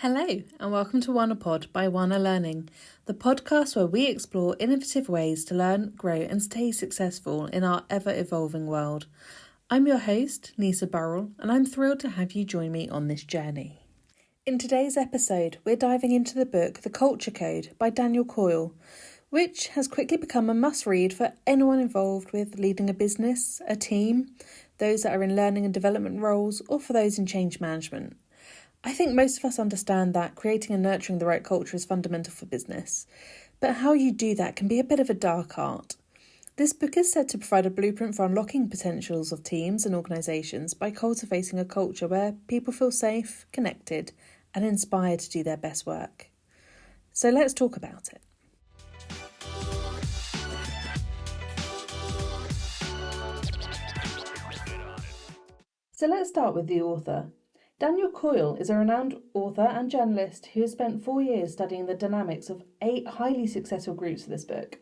Hello and welcome to WANA Pod by WANA Learning, the podcast where we explore innovative ways to learn, grow and stay successful in our ever-evolving world. I'm your host, Nisa Burrell, and I'm thrilled to have you join me on this journey. In today's episode, we're diving into the book The Culture Code by Daniel Coyle, which has quickly become a must-read for anyone involved with leading a business, a team, those that are in learning and development roles, or for those in change management. I think most of us understand that creating and nurturing the right culture is fundamental for business, but how you do that can be a bit of a dark art. This book is said to provide a blueprint for unlocking potentials of teams and organisations by cultivating a culture where people feel safe, connected, and inspired to do their best work. So let's talk about it. So let's start with the author. Daniel Coyle is a renowned author and journalist who has spent 4 years studying the dynamics of 8 highly successful groups for this book.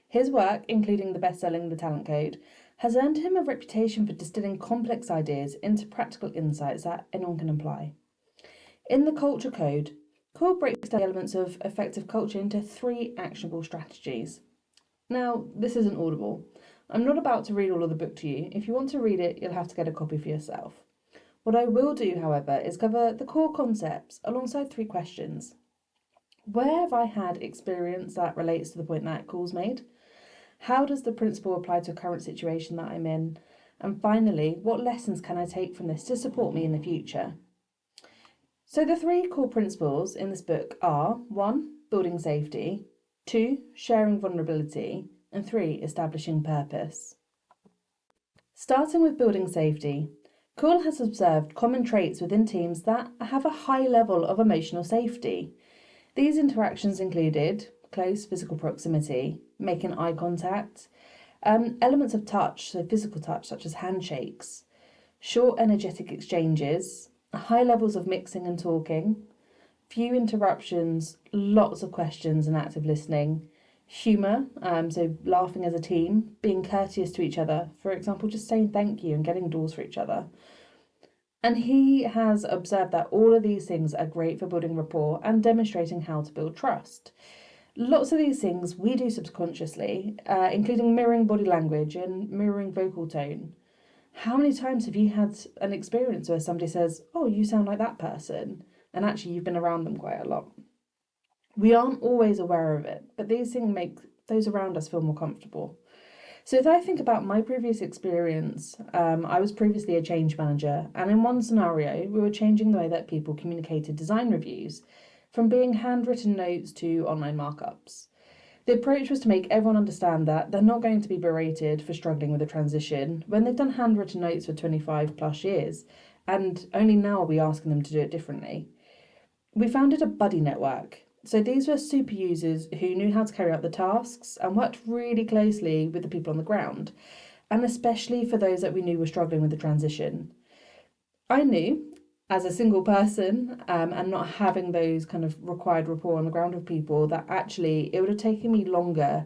His work, including the best-selling The Talent Code, has earned him a reputation for distilling complex ideas into practical insights that anyone can apply. In The Culture Code, Coyle breaks down the elements of effective culture into 3 actionable strategies. Now, this isn't audible. I'm not about to read all of the book to you. If you want to read it, you'll have to get a copy for yourself. What I will do, however, is cover the core concepts alongside 3 questions. Where have I had experience that relates to the point that Coyle's made? How does the principle apply to a current situation that I'm in? And finally, what lessons can I take from this to support me in the future? So the 3 core principles in this book are 1. Building safety, 2. Sharing vulnerability, and 3. Establishing purpose. Starting with building safety, Coyle has observed common traits within teams that have a high level of emotional safety. These interactions included close physical proximity, making eye contact, elements of touch, so physical touch such as handshakes, short energetic exchanges, high levels of mixing and talking, few interruptions, lots of questions and active listening, humour, so laughing as a team, being courteous to each other, for example, just saying thank you and getting doors for each other. And he has observed that all of these things are great for building rapport and demonstrating how to build trust. Lots of these things we do subconsciously, including mirroring body language and mirroring vocal tone. How many times have you had an experience where somebody says, "Oh, you sound like that person," and actually you've been around them quite a lot? We aren't always aware of it, but these things make those around us feel more comfortable. So if I think about my previous experience, I was previously a change manager, and in one scenario, we were changing the way that people communicated design reviews, from being handwritten notes to online markups. The approach was to make everyone understand that they're not going to be berated for struggling with a transition when they've done handwritten notes for 25 plus years, and only now are we asking them to do it differently. We founded a buddy network. So these were super users who knew how to carry out the tasks and worked really closely with the people on the ground, and especially for those that we knew were struggling with the transition. I knew, as a single person and not having those kind of required rapport on the ground with people, that actually it would have taken me longer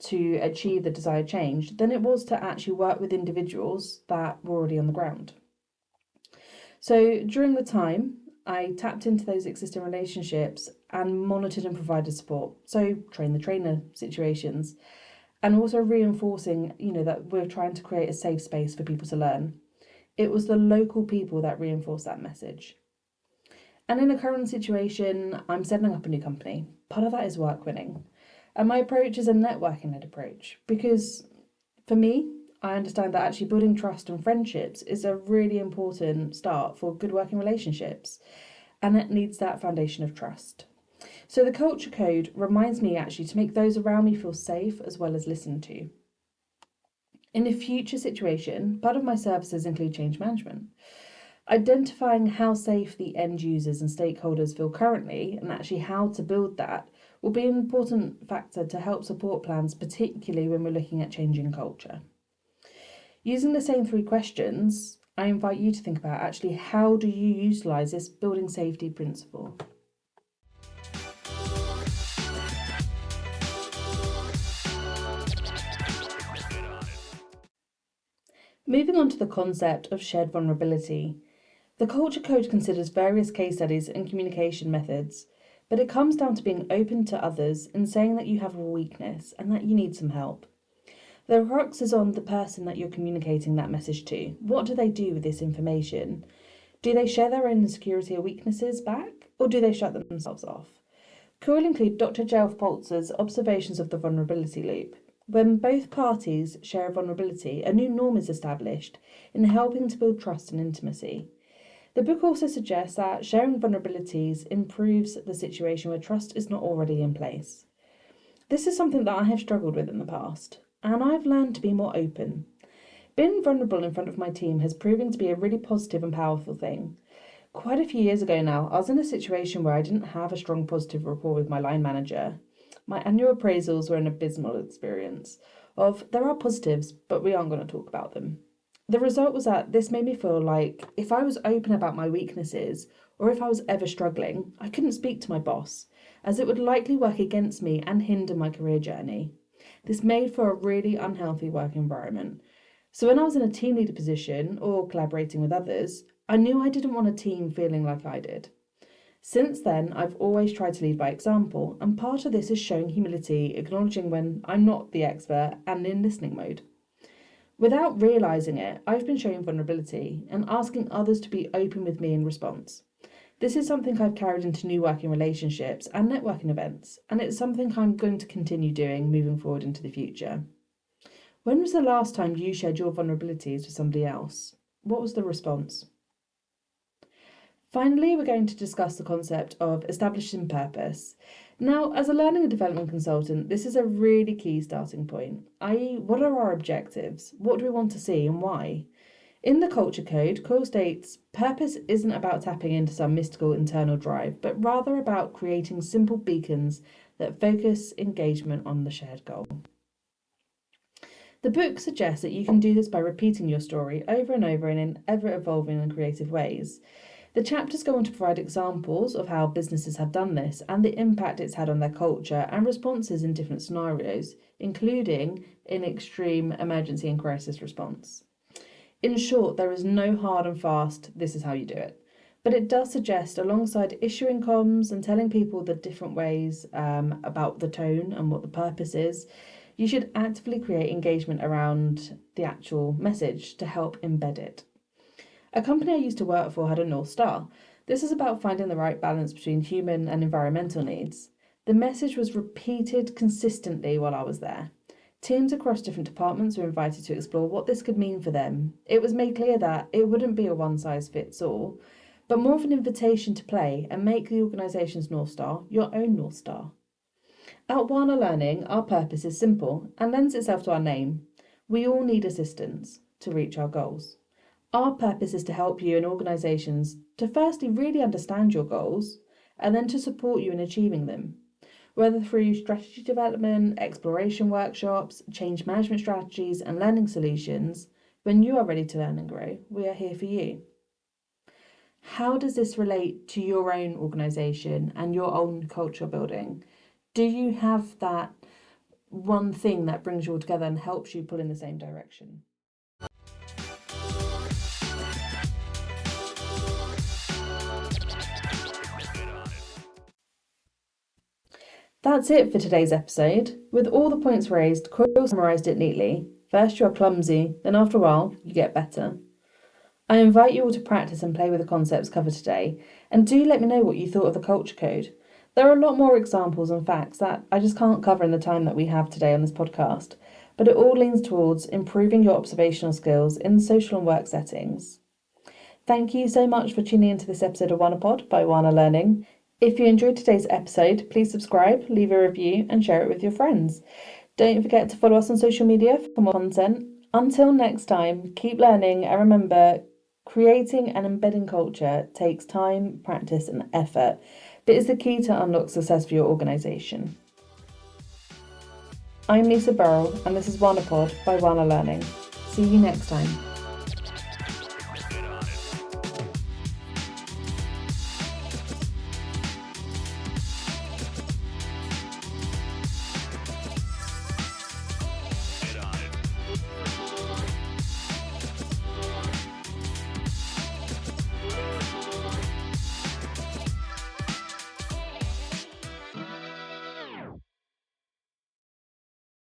to achieve the desired change than it was to actually work with individuals that were already on the ground. So during the time, I tapped into those existing relationships and monitored and provided support. So train the trainer situations, and also reinforcing, that we're trying to create a safe space for people to learn. It was the local people that reinforced that message. And in a current situation, I'm setting up a new company. Part of that is work winning. And my approach is a networking-led approach because for me, I understand that actually building trust and friendships is a really important start for good working relationships, and it needs that foundation of trust. So the Culture Code reminds me actually to make those around me feel safe as well as listened to. In a future situation, part of my services include change management. Identifying how safe the end users and stakeholders feel currently and actually how to build that will be an important factor to help support plans, particularly when we're looking at changing culture. Using the same 3 questions, I invite you to think about actually how do you utilise this building safety principle. Moving on to the concept of shared vulnerability. The Culture Code considers various case studies and communication methods, but it comes down to being open to others and saying that you have a weakness and that you need some help. The crux is on the person that you're communicating that message to. What do they do with this information? Do they share their own insecurity or weaknesses back, or do they shut themselves off? Cool include Dr. Jelf Poltzer's observations of the vulnerability loop. When both parties share a vulnerability, a new norm is established in helping to build trust and intimacy. The book also suggests that sharing vulnerabilities improves the situation where trust is not already in place. This is something that I have struggled with in the past, and I've learned to be more open. Being vulnerable in front of my team has proven to be a really positive and powerful thing. Quite a few years ago now, I was in a situation where I didn't have a strong positive rapport with my line manager. My annual appraisals were an abysmal experience of there are positives, but we aren't going to talk about them. The result was that this made me feel like if I was open about my weaknesses, or if I was ever struggling, I couldn't speak to my boss, as it would likely work against me and hinder my career journey. This made for a really unhealthy work environment. So when I was in a team leader position, or collaborating with others, I knew I didn't want a team feeling like I did. Since then, I've always tried to lead by example, and part of this is showing humility, acknowledging when I'm not the expert, and in listening mode. Without realising it, I've been showing vulnerability and asking others to be open with me in response. This is something I've carried into new working relationships and networking events, and it's something I'm going to continue doing moving forward into the future. When was the last time you shared your vulnerabilities with somebody else? What was the response? Finally, we're going to discuss the concept of establishing purpose. Now, as a learning and development consultant, this is a really key starting point, i.e., what are our objectives? What do we want to see and why? In the Culture Code, Coyle states, purpose isn't about tapping into some mystical internal drive, but rather about creating simple beacons that focus engagement on the shared goal. The book suggests that you can do this by repeating your story over and over in ever-evolving and creative ways. The chapters go on to provide examples of how businesses have done this and the impact it's had on their culture and responses in different scenarios, including in extreme emergency and crisis response. In short, there is no hard and fast, this is how you do it. But it does suggest, alongside issuing comms and telling people the different ways about the tone and what the purpose is, you should actively create engagement around the actual message to help embed it. A company I used to work for had a North Star. This is about finding the right balance between human and environmental needs. The message was repeated consistently while I was there. Teams across different departments were invited to explore what this could mean for them. It was made clear that it wouldn't be a one-size-fits-all, but more of an invitation to play and make the organisation's North Star your own North Star. At WANA Learning, our purpose is simple and lends itself to our name. We all need assistance to reach our goals. Our purpose is to help you and organisations to firstly really understand your goals and then to support you in achieving them. Whether through strategy development, exploration workshops, change management strategies and learning solutions, when you are ready to learn and grow, we are here for you. How does this relate to your own organisation and your own culture building? Do you have that one thing that brings you all together and helps you pull in the same direction? That's it for today's episode. With all the points raised, Coyle summarised it neatly. First you are clumsy, then after a while you get better. I invite you all to practice and play with the concepts covered today, and do let me know what you thought of the Culture Code. There are a lot more examples and facts that I just can't cover in the time that we have today on this podcast, but it all leans towards improving your observational skills in social and work settings. Thank you so much for tuning into this episode of WANA Pod by WANA Learning. If you enjoyed today's episode, please subscribe, leave a review and share it with your friends. Don't forget to follow us on social media for more content. Until next time, keep learning and remember, creating and embedding culture takes time, practice and effort, but is the key to unlock success for your organisation. I'm Lisa Burrell and this is WANA Pod by WANA Learning. See you next time.